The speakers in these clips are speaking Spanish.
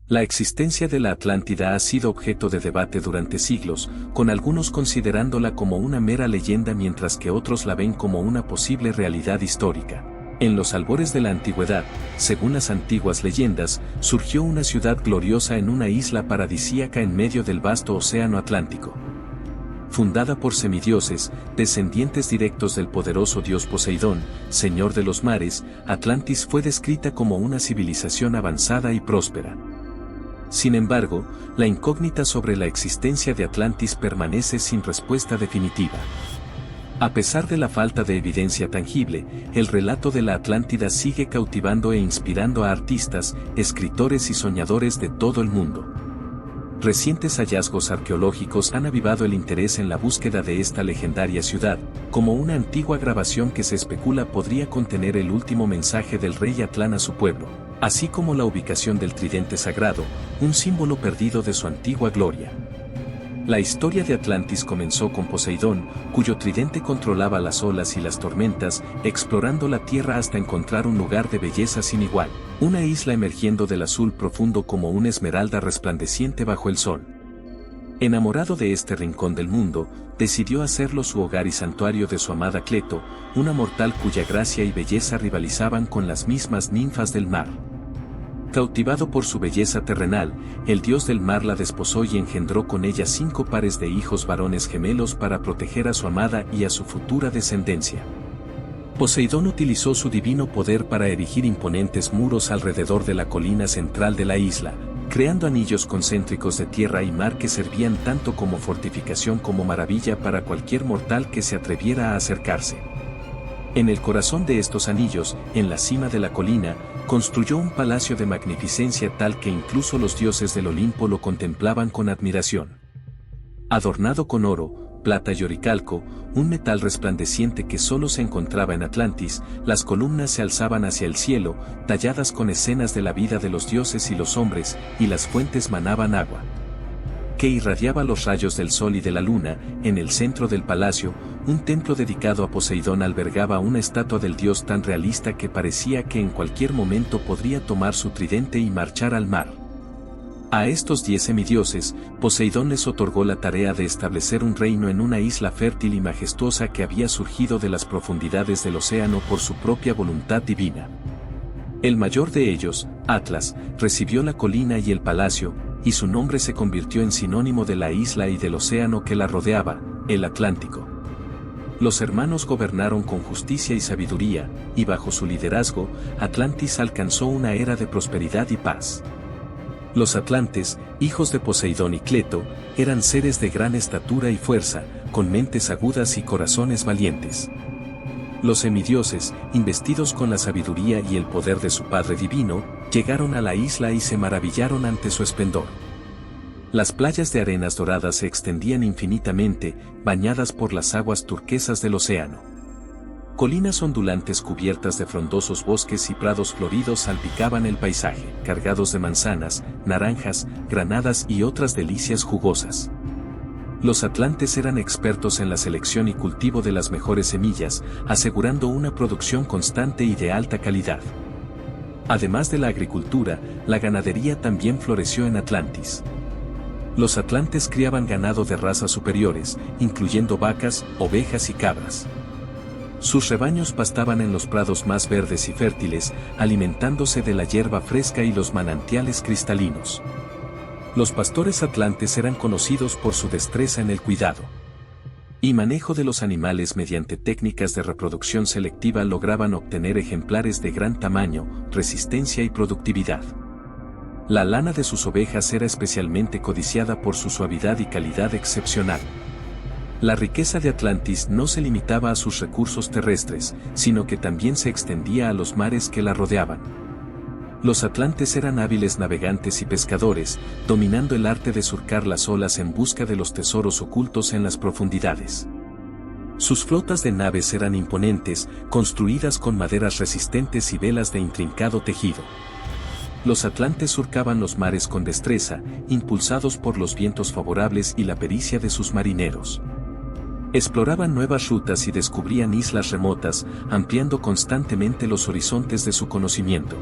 La existencia de la Atlántida ha sido objeto de debate durante siglos, con algunos considerándola como una mera leyenda mientras que otros la ven como una posible realidad histórica. En los albores de la antigüedad, según las antiguas leyendas, surgió una ciudad gloriosa en una isla paradisíaca en medio del vasto océano Atlántico. Fundada por semidioses, descendientes directos del poderoso dios Poseidón, señor de los mares, Atlantis fue descrita como una civilización avanzada y próspera. Sin embargo, la incógnita sobre la existencia de Atlantis permanece sin respuesta definitiva. A pesar de la falta de evidencia tangible, el relato de la Atlántida sigue cautivando e inspirando a artistas, escritores y soñadores de todo el mundo. Recientes hallazgos arqueológicos han avivado el interés en la búsqueda de esta legendaria ciudad, como una antigua grabación que se especula podría contener el último mensaje del rey Atlán a su pueblo, así como la ubicación del tridente sagrado, un símbolo perdido de su antigua gloria. La historia de Atlantis comenzó con Poseidón, cuyo tridente controlaba las olas y las tormentas, explorando la tierra hasta encontrar un lugar de belleza sin igual, una isla emergiendo del azul profundo como una esmeralda resplandeciente bajo el sol. Enamorado de este rincón del mundo, decidió hacerlo su hogar y santuario de su amada Cleto, una mortal cuya gracia y belleza rivalizaban con las mismas ninfas del mar. Cautivado por su belleza terrenal, el dios del mar la desposó y engendró con ella 5 pares de hijos varones gemelos para proteger a su amada y a su futura descendencia. Poseidón utilizó su divino poder para erigir imponentes muros alrededor de la colina central de la isla, creando anillos concéntricos de tierra y mar que servían tanto como fortificación como maravilla para cualquier mortal que se atreviera a acercarse. En el corazón de estos anillos, en la cima de la colina, construyó un palacio de magnificencia tal que incluso los dioses del Olimpo lo contemplaban con admiración. Adornado con oro, plata y oricalco, un metal resplandeciente que solo se encontraba en Atlantis, las columnas se alzaban hacia el cielo, talladas con escenas de la vida de los dioses y los hombres, y las fuentes manaban agua que irradiaba los rayos del sol y de la luna. En el centro del palacio, un templo dedicado a Poseidón albergaba una estatua del dios tan realista que parecía que en cualquier momento podría tomar su tridente y marchar al mar. A estos 10 semidioses, Poseidón les otorgó la tarea de establecer un reino en una isla fértil y majestuosa que había surgido de las profundidades del océano por su propia voluntad divina. El mayor de ellos, Atlas, recibió la colina y el palacio, y su nombre se convirtió en sinónimo de la isla y del océano que la rodeaba, el Atlántico. Los hermanos gobernaron con justicia y sabiduría, y bajo su liderazgo, Atlantis alcanzó una era de prosperidad y paz. Los atlantes, hijos de Poseidón y Cleto, eran seres de gran estatura y fuerza, con mentes agudas y corazones valientes. Los semidioses, investidos con la sabiduría y el poder de su Padre Divino, llegaron a la isla y se maravillaron ante su esplendor. Las playas de arenas doradas se extendían infinitamente, bañadas por las aguas turquesas del océano. Colinas ondulantes cubiertas de frondosos bosques y prados floridos salpicaban el paisaje, cargados de manzanas, naranjas, granadas y otras delicias jugosas. Los atlantes eran expertos en la selección y cultivo de las mejores semillas, asegurando una producción constante y de alta calidad. Además de la agricultura, la ganadería también floreció en Atlantis. Los atlantes criaban ganado de razas superiores, incluyendo vacas, ovejas y cabras. Sus rebaños pastaban en los prados más verdes y fértiles, alimentándose de la hierba fresca y los manantiales cristalinos. Los pastores atlantes eran conocidos por su destreza en el cuidado y manejo de los animales. Mediante técnicas de reproducción selectiva lograban obtener ejemplares de gran tamaño, resistencia y productividad. La lana de sus ovejas era especialmente codiciada por su suavidad y calidad excepcional. La riqueza de Atlantis no se limitaba a sus recursos terrestres, sino que también se extendía a los mares que la rodeaban. Los atlantes eran hábiles navegantes y pescadores, dominando el arte de surcar las olas en busca de los tesoros ocultos en las profundidades. Sus flotas de naves eran imponentes, construidas con maderas resistentes y velas de intrincado tejido. Los atlantes surcaban los mares con destreza, impulsados por los vientos favorables y la pericia de sus marineros. Exploraban nuevas rutas y descubrían islas remotas, ampliando constantemente los horizontes de su conocimiento.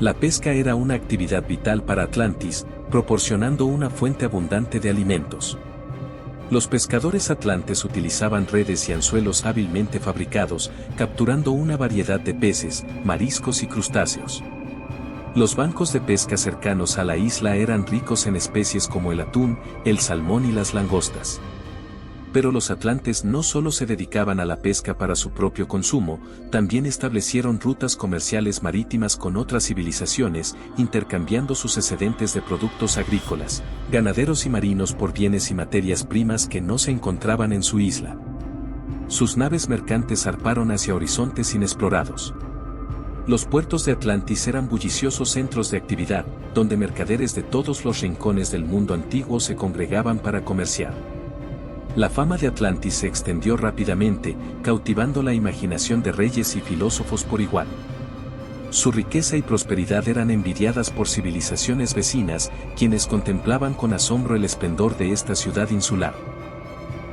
La pesca era una actividad vital para Atlantis, proporcionando una fuente abundante de alimentos. Los pescadores atlantes utilizaban redes y anzuelos hábilmente fabricados, capturando una variedad de peces, mariscos y crustáceos. Los bancos de pesca cercanos a la isla eran ricos en especies como el atún, el salmón y las langostas. Pero los atlantes no solo se dedicaban a la pesca para su propio consumo, también establecieron rutas comerciales marítimas con otras civilizaciones, intercambiando sus excedentes de productos agrícolas, ganaderos y marinos por bienes y materias primas que no se encontraban en su isla. Sus naves mercantes zarparon hacia horizontes inexplorados. Los puertos de Atlantis eran bulliciosos centros de actividad, donde mercaderes de todos los rincones del mundo antiguo se congregaban para comerciar. La fama de Atlantis se extendió rápidamente, cautivando la imaginación de reyes y filósofos por igual. Su riqueza y prosperidad eran envidiadas por civilizaciones vecinas, quienes contemplaban con asombro el esplendor de esta ciudad insular.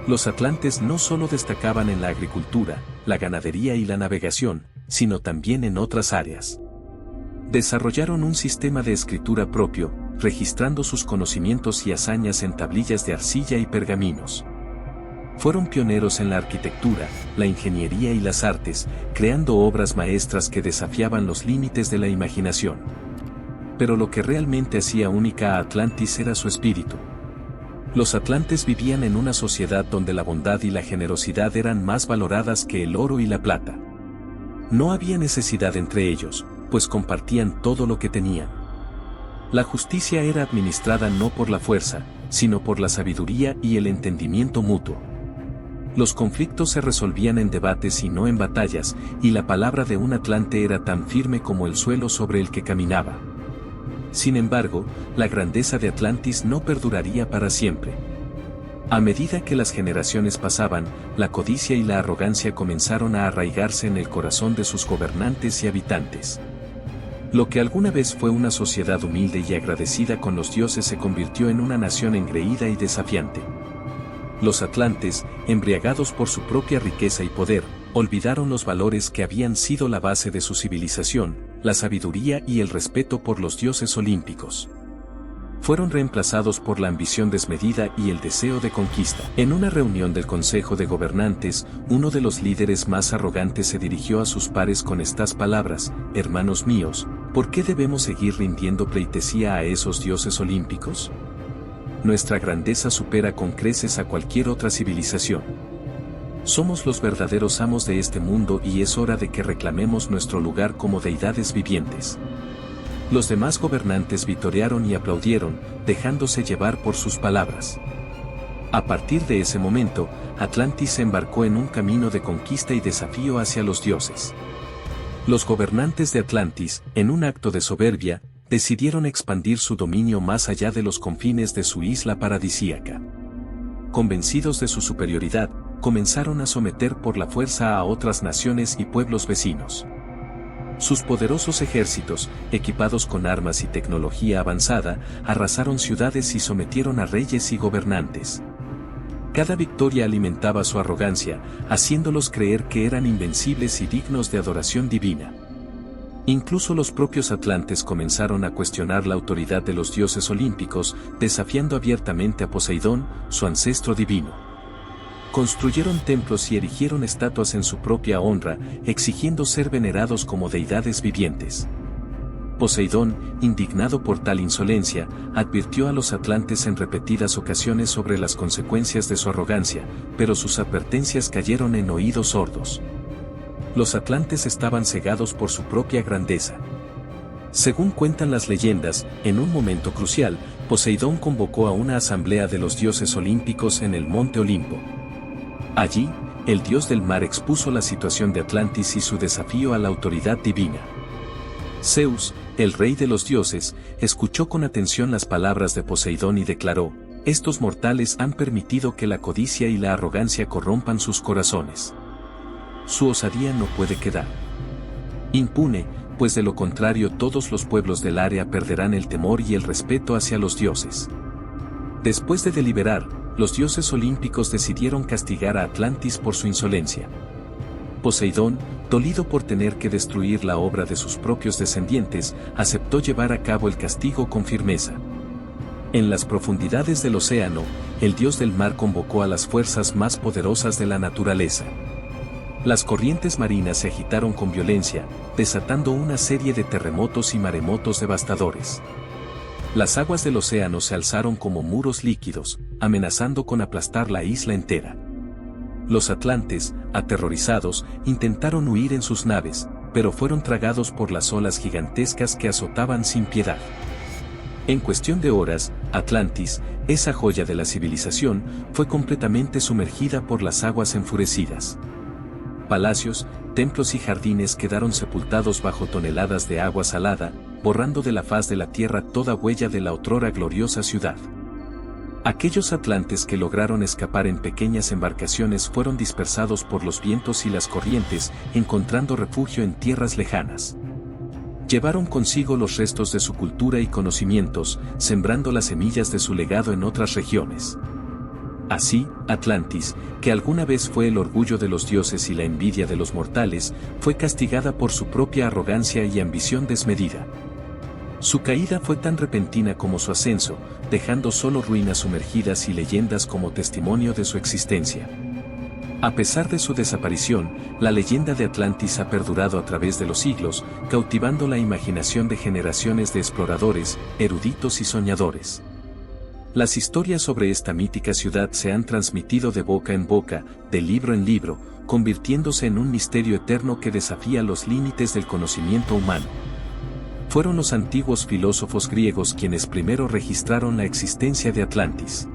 Los atlantes no solo destacaban en la agricultura, la ganadería y la navegación, sino también en otras áreas. Desarrollaron un sistema de escritura propio, registrando sus conocimientos y hazañas en tablillas de arcilla y pergaminos. Fueron pioneros en la arquitectura, la ingeniería y las artes, creando obras maestras que desafiaban los límites de la imaginación. Pero lo que realmente hacía única a Atlantis era su espíritu. Los atlantes vivían en una sociedad donde la bondad y la generosidad eran más valoradas que el oro y la plata. No había necesidad entre ellos, pues compartían todo lo que tenían. La justicia era administrada no por la fuerza, sino por la sabiduría y el entendimiento mutuo. Los conflictos se resolvían en debates y no en batallas, y la palabra de un atlante era tan firme como el suelo sobre el que caminaba. Sin embargo, la grandeza de Atlantis no perduraría para siempre. A medida que las generaciones pasaban, la codicia y la arrogancia comenzaron a arraigarse en el corazón de sus gobernantes y habitantes. Lo que alguna vez fue una sociedad humilde y agradecida con los dioses se convirtió en una nación engreída y desafiante. Los atlantes, embriagados por su propia riqueza y poder, olvidaron los valores que habían sido la base de su civilización, la sabiduría y el respeto por los dioses olímpicos. Fueron reemplazados por la ambición desmedida y el deseo de conquista. En una reunión del Consejo de Gobernantes, uno de los líderes más arrogantes se dirigió a sus pares con estas palabras: «Hermanos míos, ¿por qué debemos seguir rindiendo pleitesía a esos dioses olímpicos? Nuestra grandeza supera con creces a cualquier otra civilización. Somos los verdaderos amos de este mundo y es hora de que reclamemos nuestro lugar como deidades vivientes». Los demás gobernantes vitorearon y aplaudieron, dejándose llevar por sus palabras. A partir de ese momento, Atlantis se embarcó en un camino de conquista y desafío hacia los dioses. Los gobernantes de Atlantis, en un acto de soberbia, decidieron expandir su dominio más allá de los confines de su isla paradisíaca. Convencidos de su superioridad, comenzaron a someter por la fuerza a otras naciones y pueblos vecinos. Sus poderosos ejércitos, equipados con armas y tecnología avanzada, arrasaron ciudades y sometieron a reyes y gobernantes. Cada victoria alimentaba su arrogancia, haciéndolos creer que eran invencibles y dignos de adoración divina. Incluso los propios atlantes comenzaron a cuestionar la autoridad de los dioses olímpicos, desafiando abiertamente a Poseidón, su ancestro divino. Construyeron templos y erigieron estatuas en su propia honra, exigiendo ser venerados como deidades vivientes. Poseidón, indignado por tal insolencia, advirtió a los atlantes en repetidas ocasiones sobre las consecuencias de su arrogancia, pero sus advertencias cayeron en oídos sordos. Los atlantes estaban cegados por su propia grandeza. Según cuentan las leyendas, en un momento crucial, Poseidón convocó a una asamblea de los dioses olímpicos en el monte Olimpo. Allí, el dios del mar expuso la situación de Atlantis y su desafío a la autoridad divina. Zeus, el rey de los dioses, escuchó con atención las palabras de Poseidón y declaró: «Estos mortales han permitido que la codicia y la arrogancia corrompan sus corazones. Su osadía no puede quedar impune, pues de lo contrario todos los pueblos del área perderán el temor y el respeto hacia los dioses». Después de deliberar, los dioses olímpicos decidieron castigar a Atlantis por su insolencia. Poseidón, dolido por tener que destruir la obra de sus propios descendientes, aceptó llevar a cabo el castigo con firmeza. En las profundidades del océano, el dios del mar convocó a las fuerzas más poderosas de la naturaleza. Las corrientes marinas se agitaron con violencia, desatando una serie de terremotos y maremotos devastadores. Las aguas del océano se alzaron como muros líquidos, amenazando con aplastar la isla entera. Los atlantes, aterrorizados, intentaron huir en sus naves, pero fueron tragados por las olas gigantescas que azotaban sin piedad. En cuestión de horas, Atlantis, esa joya de la civilización, fue completamente sumergida por las aguas enfurecidas. Palacios, templos y jardines quedaron sepultados bajo toneladas de agua salada, borrando de la faz de la tierra toda huella de la otrora gloriosa ciudad. Aquellos atlantes que lograron escapar en pequeñas embarcaciones fueron dispersados por los vientos y las corrientes, encontrando refugio en tierras lejanas. Llevaron consigo los restos de su cultura y conocimientos, sembrando las semillas de su legado en otras regiones. Así, Atlantis, que alguna vez fue el orgullo de los dioses y la envidia de los mortales, fue castigada por su propia arrogancia y ambición desmedida. Su caída fue tan repentina como su ascenso, dejando solo ruinas sumergidas y leyendas como testimonio de su existencia. A pesar de su desaparición, la leyenda de Atlantis ha perdurado a través de los siglos, cautivando la imaginación de generaciones de exploradores, eruditos y soñadores. Las historias sobre esta mítica ciudad se han transmitido de boca en boca, de libro en libro, convirtiéndose en un misterio eterno que desafía los límites del conocimiento humano. Fueron los antiguos filósofos griegos quienes primero registraron la existencia de Atlantis.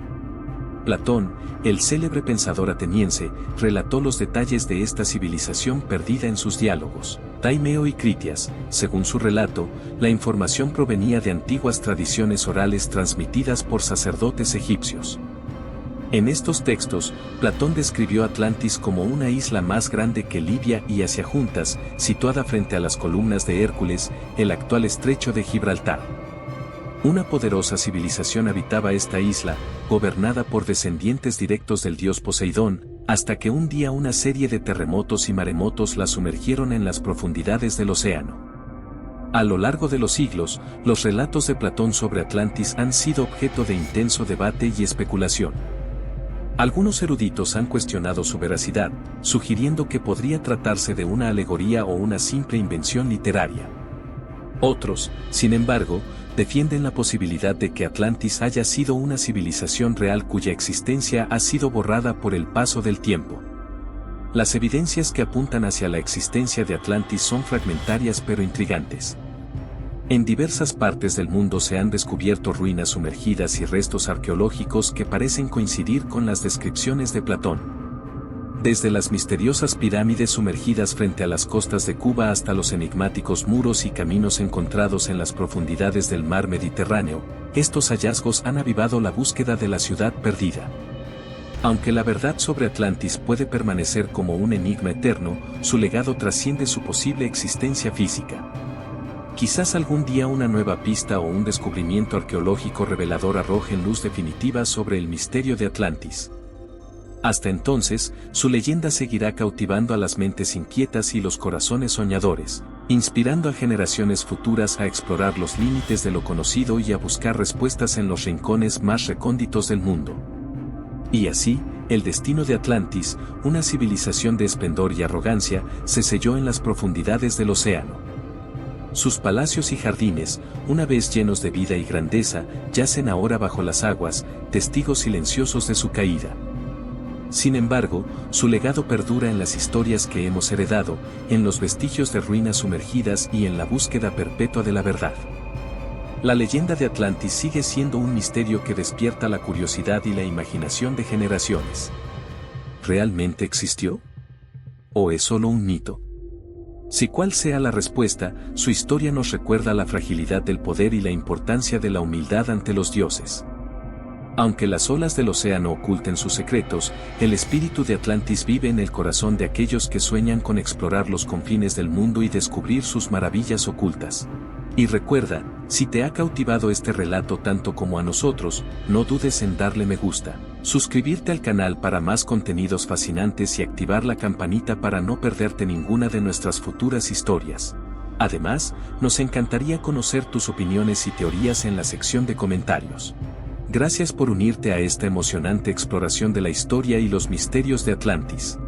Platón, el célebre pensador ateniense, relató los detalles de esta civilización perdida en sus diálogos. Taimeo y Critias, según su relato, la información provenía de antiguas tradiciones orales transmitidas por sacerdotes egipcios. En estos textos, Platón describió Atlantis como una isla más grande que Libia y Asia juntas, situada frente a las columnas de Hércules, el actual estrecho de Gibraltar. Una poderosa civilización habitaba esta isla, gobernada por descendientes directos del dios Poseidón, hasta que un día una serie de terremotos y maremotos la sumergieron en las profundidades del océano. A lo largo de los siglos, los relatos de Platón sobre Atlantis han sido objeto de intenso debate y especulación. Algunos eruditos han cuestionado su veracidad, sugiriendo que podría tratarse de una alegoría o una simple invención literaria. Otros, sin embargo, defienden la posibilidad de que Atlantis haya sido una civilización real cuya existencia ha sido borrada por el paso del tiempo. Las evidencias que apuntan hacia la existencia de Atlantis son fragmentarias pero intrigantes. En diversas partes del mundo se han descubierto ruinas sumergidas y restos arqueológicos que parecen coincidir con las descripciones de Platón. Desde las misteriosas pirámides sumergidas frente a las costas de Cuba hasta los enigmáticos muros y caminos encontrados en las profundidades del mar Mediterráneo, estos hallazgos han avivado la búsqueda de la ciudad perdida. Aunque la verdad sobre Atlantis puede permanecer como un enigma eterno, su legado trasciende su posible existencia física. Quizás algún día una nueva pista o un descubrimiento arqueológico revelador arrojen luz definitiva sobre el misterio de Atlantis. Hasta entonces, su leyenda seguirá cautivando a las mentes inquietas y los corazones soñadores, inspirando a generaciones futuras a explorar los límites de lo conocido y a buscar respuestas en los rincones más recónditos del mundo. Y así, el destino de Atlantis, una civilización de esplendor y arrogancia, se selló en las profundidades del océano. Sus palacios y jardines, una vez llenos de vida y grandeza, yacen ahora bajo las aguas, testigos silenciosos de su caída. Sin embargo, su legado perdura en las historias que hemos heredado, en los vestigios de ruinas sumergidas y en la búsqueda perpetua de la verdad. La leyenda de Atlantis sigue siendo un misterio que despierta la curiosidad y la imaginación de generaciones. ¿Realmente existió? ¿O es solo un mito? Si cual sea la respuesta, su historia nos recuerda la fragilidad del poder y la importancia de la humildad ante los dioses. Aunque las olas del océano oculten sus secretos, el espíritu de Atlantis vive en el corazón de aquellos que sueñan con explorar los confines del mundo y descubrir sus maravillas ocultas. Y recuerda, si te ha cautivado este relato tanto como a nosotros, no dudes en darle me gusta, suscribirte al canal para más contenidos fascinantes y activar la campanita para no perderte ninguna de nuestras futuras historias. Además, nos encantaría conocer tus opiniones y teorías en la sección de comentarios. Gracias por unirte a esta emocionante exploración de la historia y los misterios de Atlantis.